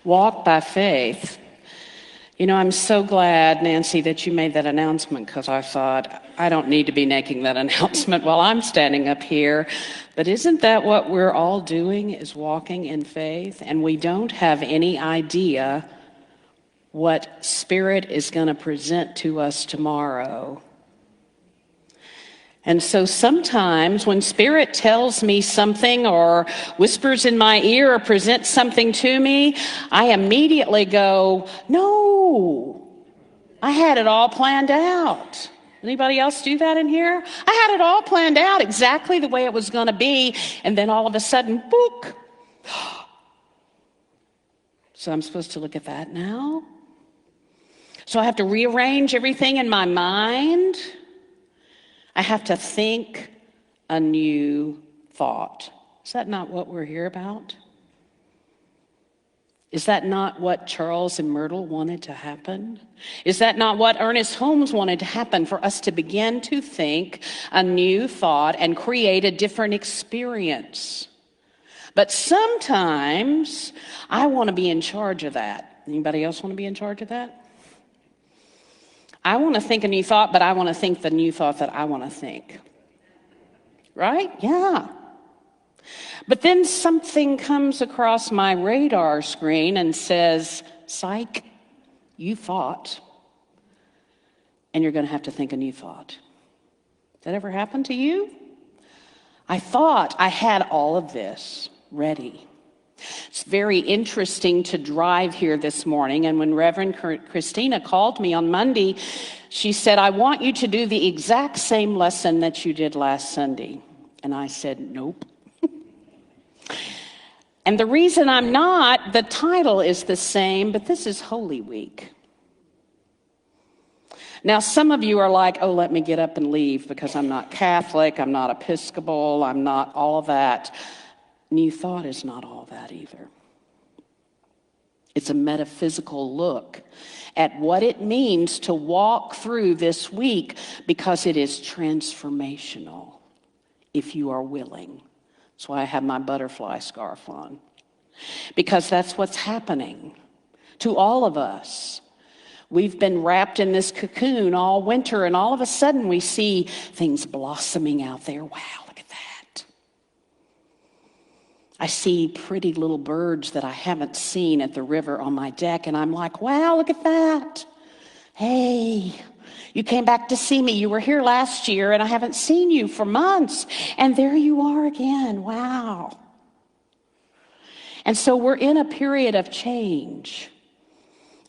Walk by faith. You know, I'm so glad, Nancy, that you made that announcement, because I thought, I don't need to be making that announcement while I'm standing up here. But isn't that what we're all doing, is walking in faith? And we don't have any idea what Spirit is going to present to us tomorrow. And so sometimes when Spirit tells me something or whispers in my ear or presents something to me, I immediately go, no, I had it all planned out. Anybody else do that in here? I had it all planned out exactly the way it was going to be, and then all of a sudden, book. So I'm supposed to look at that now? So I have to rearrange everything in my mind? I have to think a new thought. Is that not what we're here about? Is that not what Charles and Myrtle wanted to happen? Is that not what Ernest Holmes wanted to happen, for us to begin to think a new thought and create a different experience? But sometimes I want to be in charge of that. Anybody else want to be in charge of that? I want to think a new thought, but I want to think the new thought that I want to think. Right? Yeah. But then something comes across my radar screen and says, psych, you thought, and you're going to have to think a new thought. Did that ever happen to you? I thought I had all of this ready. It's very interesting to drive here this morning, and when Reverend Christina called me on Monday, she said, I want you to do the exact same lesson that you did last Sunday. And I said, nope. And the reason I'm not, the title is the same, but this is Holy Week. Now, some of you are like, oh, let me get up and leave because I'm not Catholic, I'm not Episcopal, I'm not all of that. New thought is not all that either. It's a metaphysical look at what it means to walk through this week, because it is transformational if you are willing. That's why I have my butterfly scarf on, because that's what's happening to all of us. We've been wrapped in this cocoon all winter, and all of a sudden we see things blossoming out there. Wow. I see pretty little birds that I haven't seen at the river on my deck, and I'm like, wow, look at that. Hey, you came back to see me. You were here last year, and I haven't seen you for months, and there you are again. Wow. And so we're in a period of change,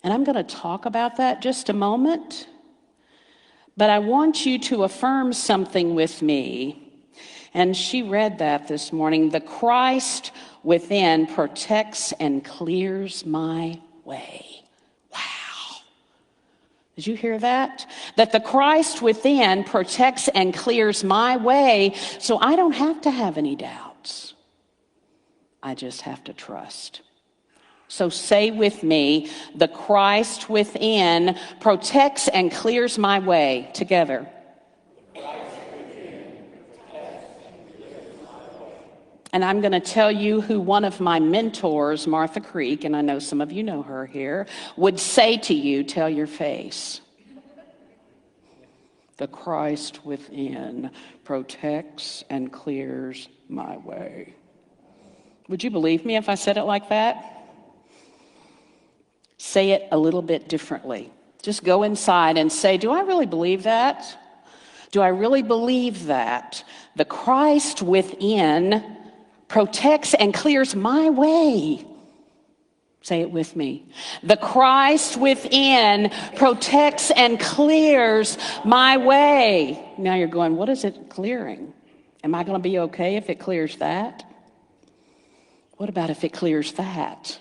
and I'm going to talk about that just a moment, but I want you to affirm something with me. And she read that this morning. The Christ within protects and clears my way. Wow. Did you hear that? That the Christ within protects and clears my way, so I don't have to have any doubts. I just have to trust. So say with me, the Christ within protects and clears my way. Together. And I'm going to tell you who one of my mentors, Martha Creek, and I know some of you know her here, would say to you, tell your face. The Christ within protects and clears my way. Would you believe me if I said it like that? Say it a little bit differently. Just go inside and say, do I really believe that? Do I really believe that? The Christ within protects and clears my way. Say it with me. The Christ within protects and clears my way. Now you're going, what is it clearing? Am I going to be okay if it clears that? What about if it clears that?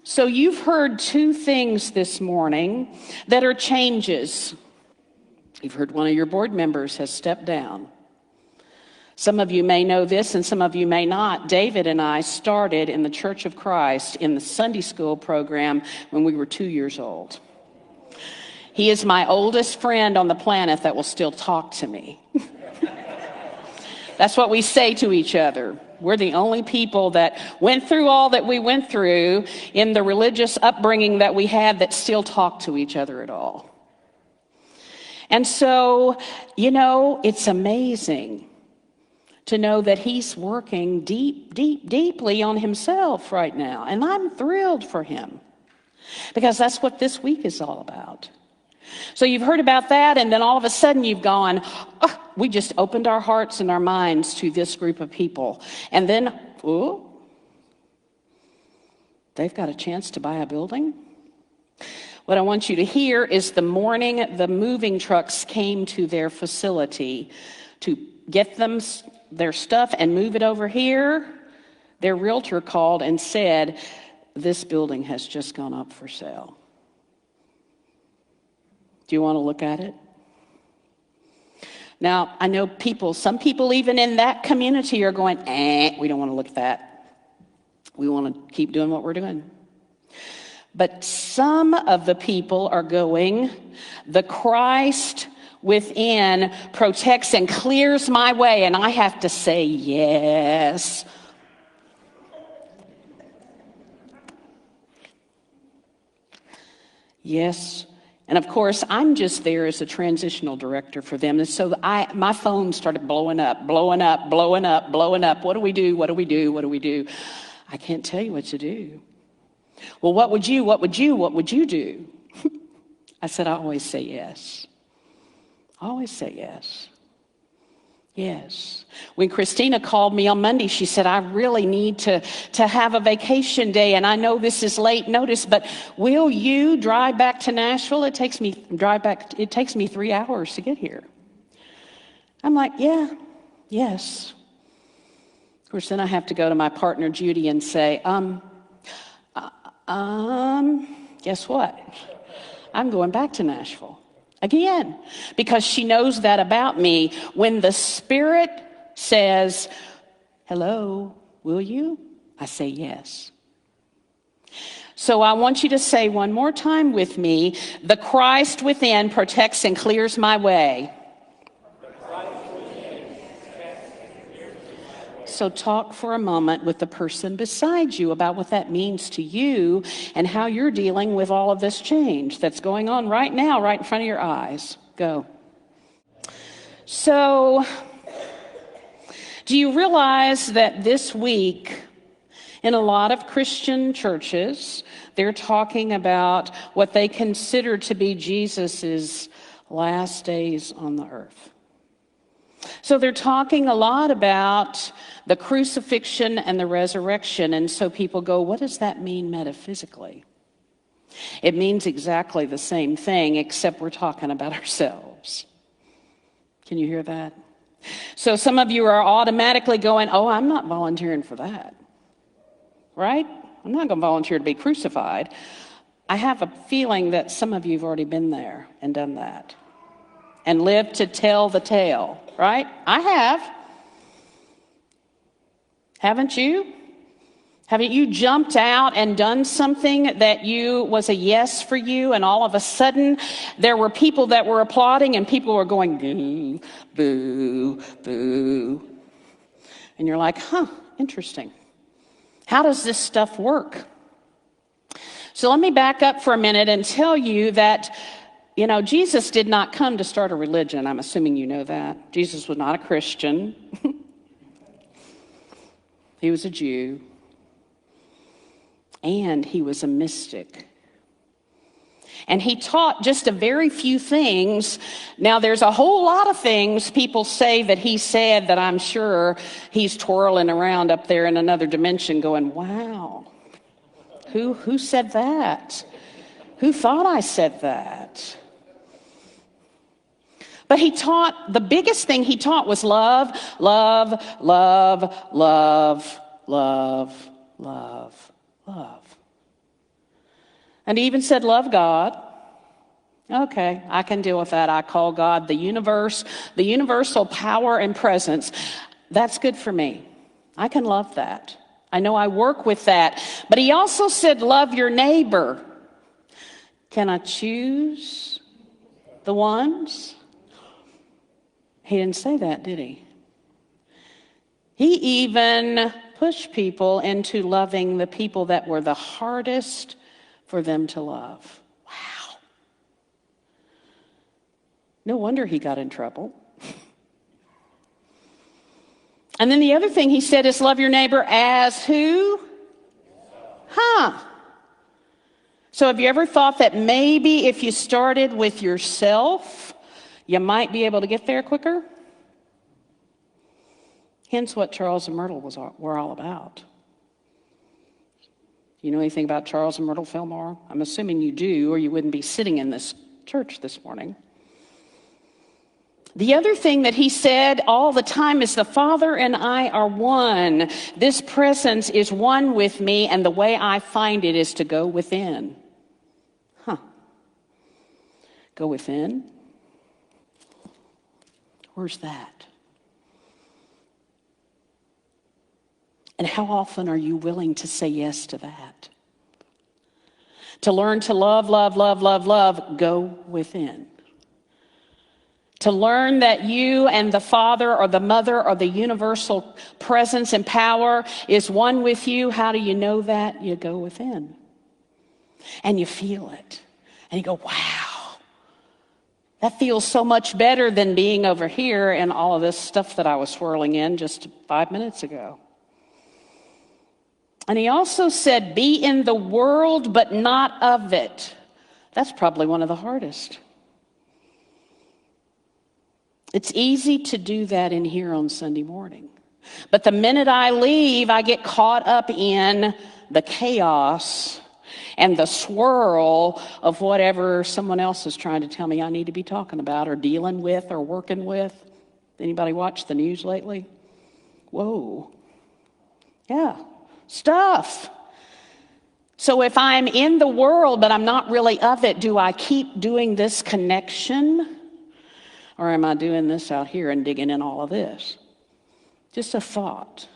So you've heard two things this morning that are changes. You've heard one of your board members has stepped down. Some of you may know this and some of you may not. David and I started in the Church of Christ in the Sunday school program when we were 2 years old. He is my oldest friend on the planet that will still talk to me. That's what we say to each other. We're the only people that went through all that we went through in the religious upbringing that we had that still talk to each other at all. And so, it's amazing to know that he's working deeply on himself right now. And I'm thrilled for him because that's what this week is all about. So you've heard about that, and then all of a sudden you've gone, we just opened our hearts and our minds to this group of people. And then, they've got a chance to buy a building? What I want you to hear is the morning the moving trucks came to their facility to get them their stuff and move it over here, their realtor called and said, this building has just gone up for sale. Do you want to look at it? Now, I know some people even in that community are going, we don't want to look at that. We want to keep doing what we're doing. But some of the people are going, the Christ within protects and clears my way, and I have to say yes. Yes. And of course, I'm just there as a transitional director for them. And so my phone started blowing up. What do we do? I can't tell you what to do. Well, what would you do? I said, I always say yes. Yes. When Christina called me on Monday, she said, I really need to have a vacation day, and I know this is late notice, but will you drive back to Nashville? It takes me 3 hours to get here. I'm like, yes. Of course, then I have to go to my partner, Judy, and say, guess what? I'm going back to Nashville. Again, because she knows that about me. When the Spirit says, hello, will you? I say yes. So I want you to say one more time with me, the Christ within protects and clears my way. So talk for a moment with the person beside you about what that means to you and how you're dealing with all of this change that's going on right now, right in front of your eyes. Go. So, do you realize that this week, in a lot of Christian churches, they're talking about what they consider to be Jesus's last days on the earth? So they're talking a lot about the crucifixion and the resurrection, and so people go, what does that mean metaphysically? It means exactly the same thing, except we're talking about ourselves. Can you hear that? So some of you are automatically going, I'm not volunteering for that, right? I'm not going to volunteer to be crucified. I have a feeling that some of you have already been there and done that and lived to tell the tale, right? I have. Haven't you? Haven't you jumped out and done something that was a yes for you, and all of a sudden there were people that were applauding and people were going, boo, boo, boo. And you're like, interesting. How does this stuff work? So let me back up for a minute and tell you that Jesus did not come to start a religion. I'm assuming you know that. Jesus was not a Christian. He was a Jew. And he was a mystic. And he taught just a very few things. Now, there's a whole lot of things people say that he said that I'm sure he's twirling around up there in another dimension going, wow, who said that? Who thought I said that? But the biggest thing he taught was love, love, love, love, love, love, love. And he even said, love God. Okay, I can deal with that. I call God the universe, the universal power and presence. That's good for me. I can love that. I know I work with that. But he also said, love your neighbor. Can I choose the ones? He didn't say that, did he? He even pushed people into loving the people that were the hardest for them to love. Wow. No wonder he got in trouble. And then the other thing he said is love your neighbor as who? So have you ever thought that maybe if you started with yourself, you might be able to get there quicker? Hence what Charles and Myrtle were all about. You know anything about Charles and Myrtle Fillmore? I'm assuming you do, or you wouldn't be sitting in this church this morning. The other thing that he said all the time is the Father and I are one. This presence is one with me, and the way I find it is to go within. Go within? Where's that? And how often are you willing to say yes to that? To learn to love, go within. To learn that you and the Father or the Mother or the universal presence and power is one with you. How do you know that? You go within. And you feel it. And you go, wow. That feels so much better than being over here and all of this stuff that I was swirling in just 5 minutes ago. And he also said, be in the world, but not of it. That's probably one of the hardest. It's easy to do that in here on Sunday morning. But the minute I leave, I get caught up in the chaos and the swirl of whatever someone else is trying to tell me I need to be talking about or dealing with or working with. Anybody watch the news lately? Whoa. Yeah, stuff. So if I'm in the world, but I'm not really of it, do I keep doing this connection? Or am I doing this out here and digging in all of this? Just a thought.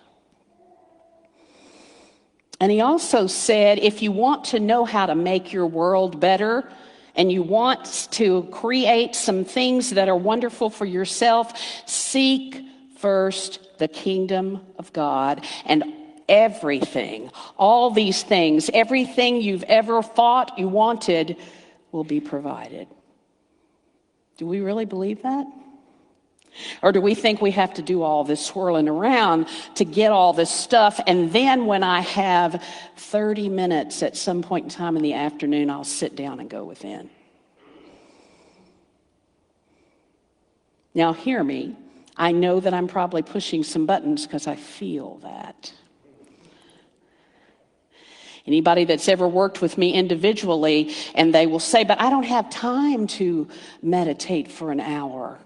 And he also said, if you want to know how to make your world better and you want to create some things that are wonderful for yourself, seek first the kingdom of God, and everything, all these things, everything you've ever thought you wanted will be provided. Do we really believe that? Or do we think we have to do all this swirling around to get all this stuff, and then when I have 30 minutes at some point in time in the afternoon, I'll sit down and go within? Now hear me. I know that I'm probably pushing some buttons because I feel that. Anybody that's ever worked with me individually, and they will say, but I don't have time to meditate for an hour.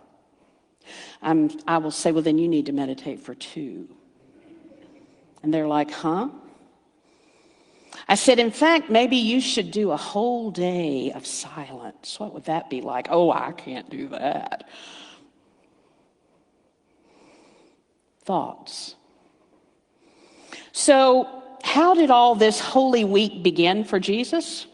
I will say, well, then you need to meditate for 2. And they're like, huh? I said, in fact, maybe you should do a whole day of silence. What would that be like? Oh, I can't do that. Thoughts. So, how did all this Holy Week begin for Jesus?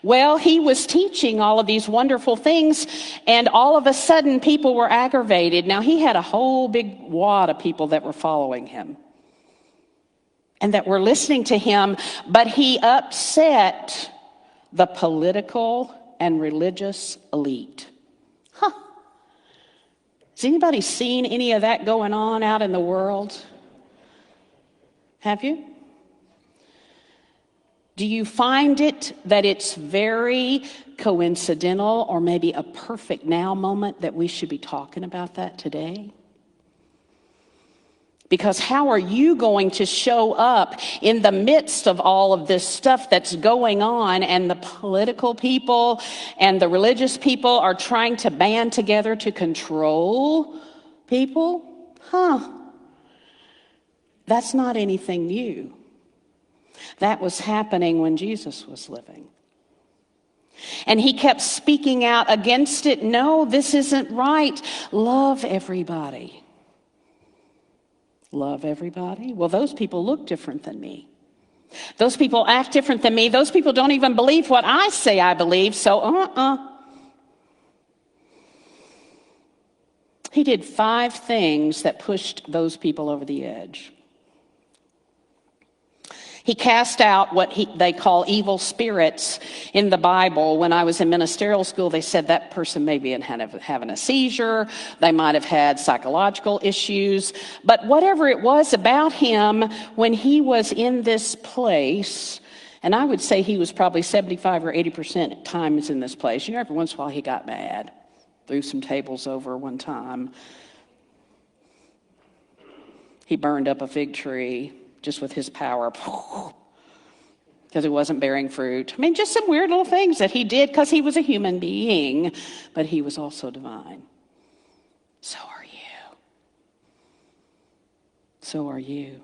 Well, he was teaching all of these wonderful things, and all of a sudden people were aggravated. Now, he had a whole big wad of people that were following him and that were listening to him, but he upset the political and religious elite. Has anybody seen any of that going on out in the world? Have you? Do you find it that it's very coincidental or maybe a perfect now moment that we should be talking about that today? Because how are you going to show up in the midst of all of this stuff that's going on, and the political people and the religious people are trying to band together to control people? That's not anything new. That was happening when Jesus was living. And he kept speaking out against it. No, this isn't right. Love everybody. Love everybody? Well, those people look different than me. Those people act different than me. Those people don't even believe what I say I believe, so He did 5 things that pushed those people over the edge. He cast out what they call evil spirits in the Bible. When I was in ministerial school, they said that person may be having a seizure. They might have had psychological issues. But whatever it was about him, when he was in this place, and I would say he was probably 75 or 80% at times in this place. You know, every once in a while he got mad, threw some tables over one time. He burned up a fig tree just with his power, because it wasn't bearing fruit. I mean, just some weird little things that he did because he was a human being, but he was also divine. So are you. So are you.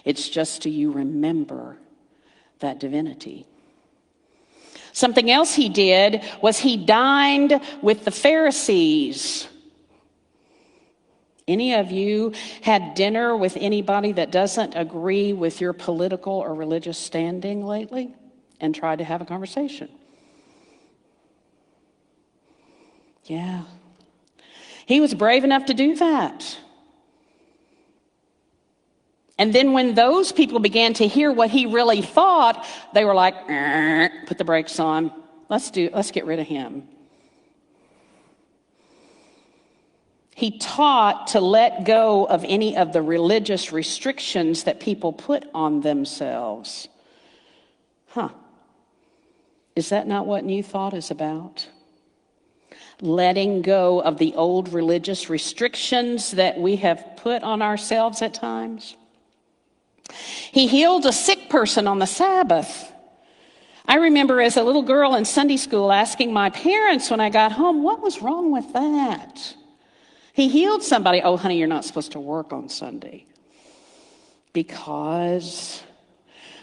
It's just do you remember that divinity? Something else he did was he dined with the Pharisees. Any of you had dinner with anybody that doesn't agree with your political or religious standing lately and tried to have a conversation? Yeah. He was brave enough to do that. And then when those people began to hear what he really thought, they were like, put the brakes on. Let's get rid of him. He taught to let go of any of the religious restrictions that people put on themselves. Is that not what New Thought is about? Letting go of the old religious restrictions that we have put on ourselves at times. He healed a sick person on the Sabbath. I remember as a little girl in Sunday school asking my parents when I got home, what was wrong with that? He healed somebody. Oh, honey, you're not supposed to work on Sunday. Because,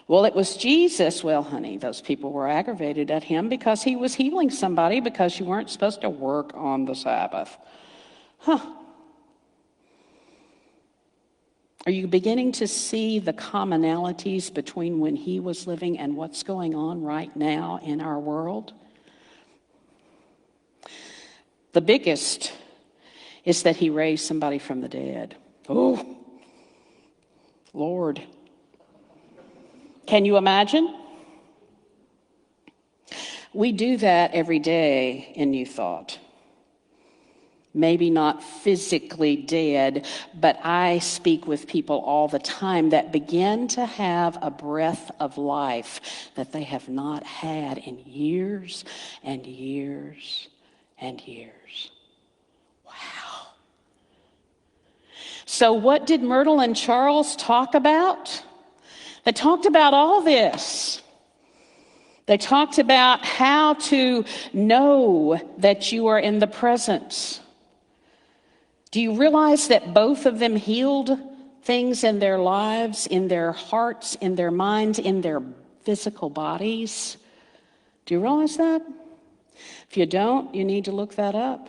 well, it was Jesus. Well, honey, those people were aggravated at him because he was healing somebody because you weren't supposed to work on the Sabbath. Are you beginning to see the commonalities between when he was living and what's going on right now in our world? The biggest is that he raised somebody from the dead. Oh, Lord. Can you imagine? We do that every day in New Thought. Maybe not physically dead, but I speak with people all the time that begin to have a breath of life that they have not had in years and years and years. Wow. So what did Myrtle and Charles talk about? They talked about all this. They talked about how to know that you are in the presence. Do you realize that both of them healed things in their lives, in their hearts, in their minds, in their physical bodies? Do you realize that? If you don't, you need to look that up.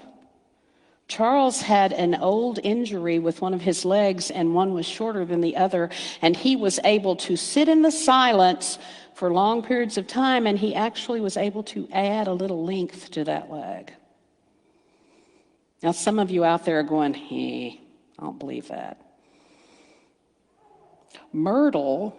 Charles had an old injury with one of his legs, and one was shorter than the other, and he was able to sit in the silence for long periods of time, and he actually was able to add a little length to that leg. Now, some of you out there are going, I don't believe that. Myrtle,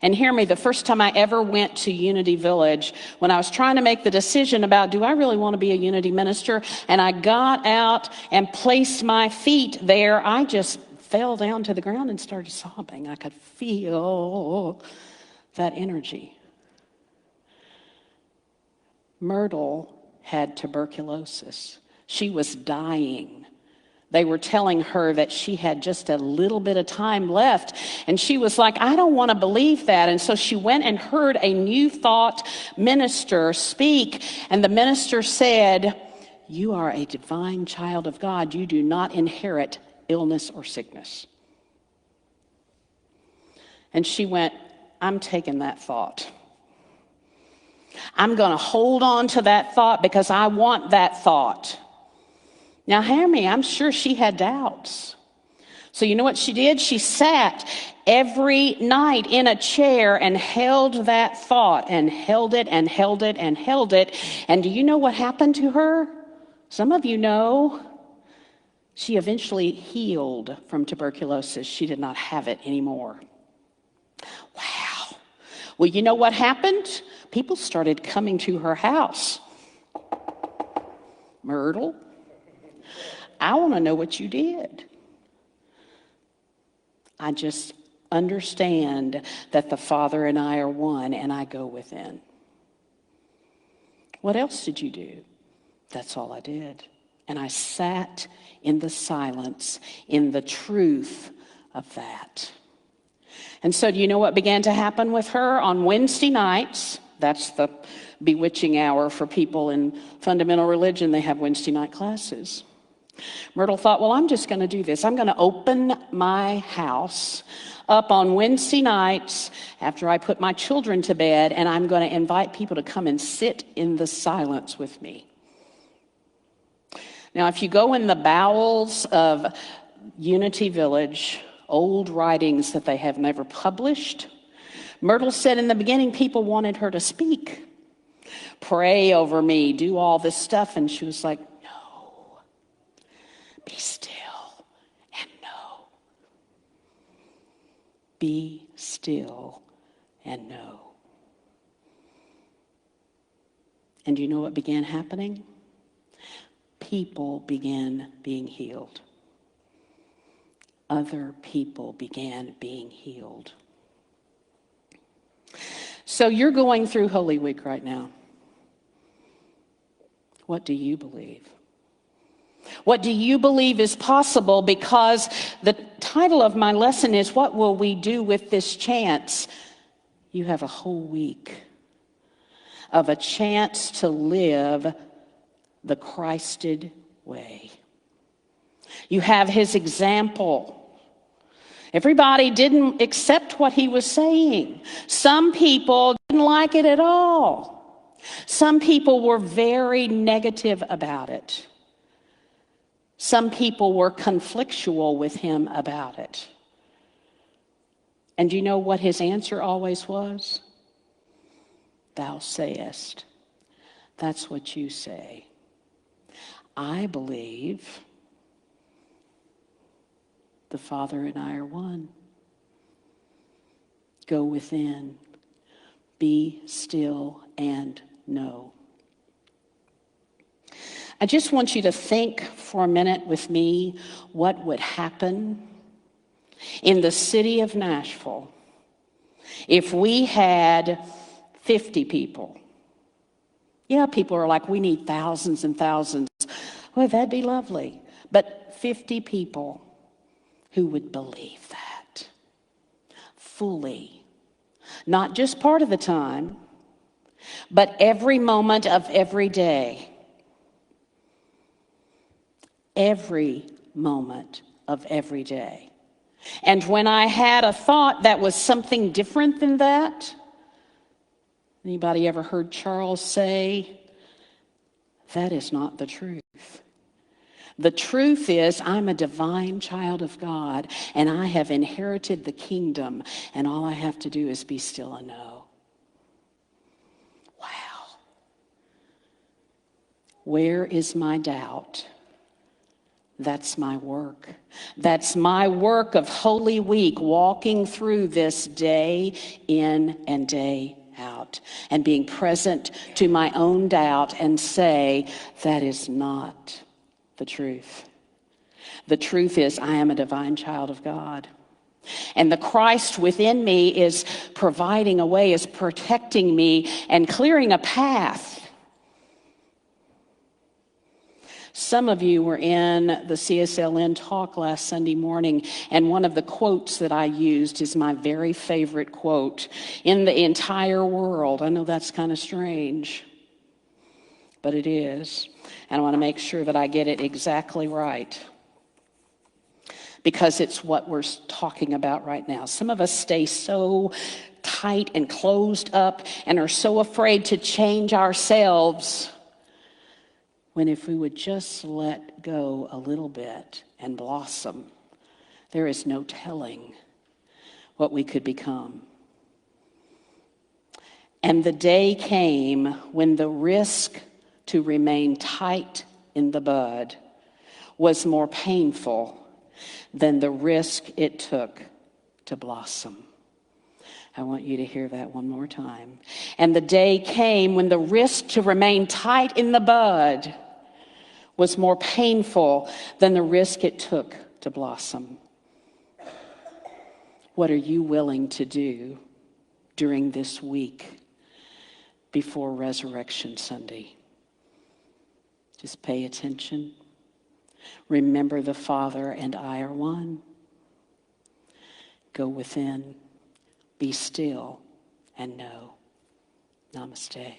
and hear me, the first time I ever went to Unity Village, when I was trying to make the decision about, do I really want to be a Unity minister? And I got out and placed my feet there, I just fell down to the ground and started sobbing. I could feel that energy. Myrtle had tuberculosis. She was dying. They were telling her that she had just a little bit of time left. And she was like, I don't want to believe that. And so she went and heard a New Thought minister speak. And the minister said, you are a divine child of God. You do not inherit illness or sickness. And she went, I'm taking that thought. I'm going to hold on to that thought because I want that thought. Now, hear me, I'm sure she had doubts. So you know what she did? She sat every night in a chair and held that thought and held it and held it and held it. And do you know what happened to her? Some of you know. She eventually healed from tuberculosis. She did not have it anymore. Wow. Well, you know what happened? People started coming to her house. Myrtle, I want to know what you did. I just understand that the Father and I are one, and I go within. What else did you do? That's all I did. And I sat in the silence, in the truth of that. And so do you know what began to happen with her on Wednesday nights? That's the bewitching hour for people in fundamental religion. They have Wednesday night classes. Myrtle thought, well, I'm just going to do this. I'm going to open my house up on Wednesday nights after I put my children to bed, and I'm going to invite people to come and sit in the silence with me. Now, if you go in the bowels of Unity Village, old writings that they have never published, Myrtle said in the beginning people wanted her to speak, pray over me, do all this stuff, and she was like, no, be still and know. Be still and know. And do you know what began happening? People began being healed. Other people began being healed. So you're going through Holy Week right now. What do you believe? What do you believe is possible? Because the title of my lesson is, what will we do with this chance? You have a whole week of a chance to live the Christed way. You have his example. Everybody didn't accept what he was saying. Some people didn't like it at all. Some people were very negative about it. Some people were conflictual with him about it. And you know what his answer always was? Thou sayest. That's what you say. I believe the Father and I are one. Go within. Be still and know. I just want you to think for a minute with me what would happen in the city of Nashville if we had 50 people. Yeah, people are like, we need thousands and thousands. Well, that'd be lovely. But 50 people who would believe that fully, not just part of the time, but every moment of every day. Every moment of every day. And when I had a thought that was something different than that, anybody ever heard Charles say, that is not the truth. The truth is, I'm a divine child of God, and I have inherited the kingdom, and all I have to do is be still and know. Wow. Where is my doubt? That's my work. That's my work of Holy Week, walking through this day in and day out, and being present to my own doubt and say, that is not the truth. The truth is, I am a divine child of God. And the Christ within me is providing a way, is protecting me and clearing a path. Some of you were in the CSLN talk last Sunday morning, and one of the quotes that I used is my very favorite quote in the entire world. I know that's kind of strange, but it is. And I want to make sure that I get it exactly right, because it's what we're talking about right now. Some of us stay so tight and closed up and are so afraid to change ourselves, when if we would just let go a little bit and blossom, there is no telling what we could become. And the day came when the risk to remain tight in the bud was more painful than the risk it took to blossom. I want you to hear that one more time. And the day came when the risk to remain tight in the bud was more painful than the risk it took to blossom. What are you willing to do during this week before Resurrection Sunday? Just pay attention. Remember, the Father and I are one. Go within, be still, and know. Namaste.